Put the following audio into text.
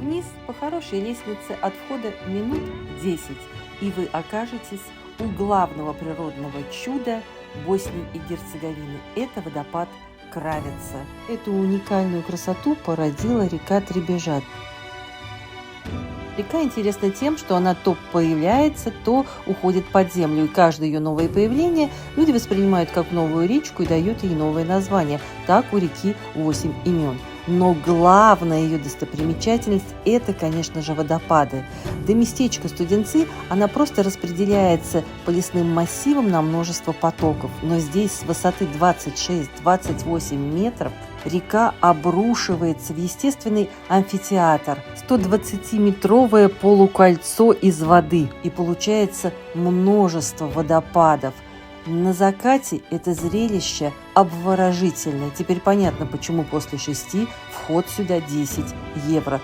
вниз по хорошей лестнице от входа минут 10, и вы окажетесь у главного природного чуда Боснии и Герцеговины. Это водопад Кравица. Эту уникальную красоту породила река Требежат. Река интересна тем, что она то появляется, то уходит под землю, и каждое ее новое появление люди воспринимают как новую речку и дают ей новое название. Так у реки 8 имен. Но главная ее достопримечательность – это, конечно же, водопады. До местечка Студенцы она просто распределяется по лесным массивам на множество потоков. Но здесь с высоты 26-28 метров река обрушивается в естественный амфитеатр, 120-метровое полукольцо из воды, и получается множество водопадов. На закате это зрелище обворожительное. Теперь понятно, почему после 6 вход сюда 10 евро.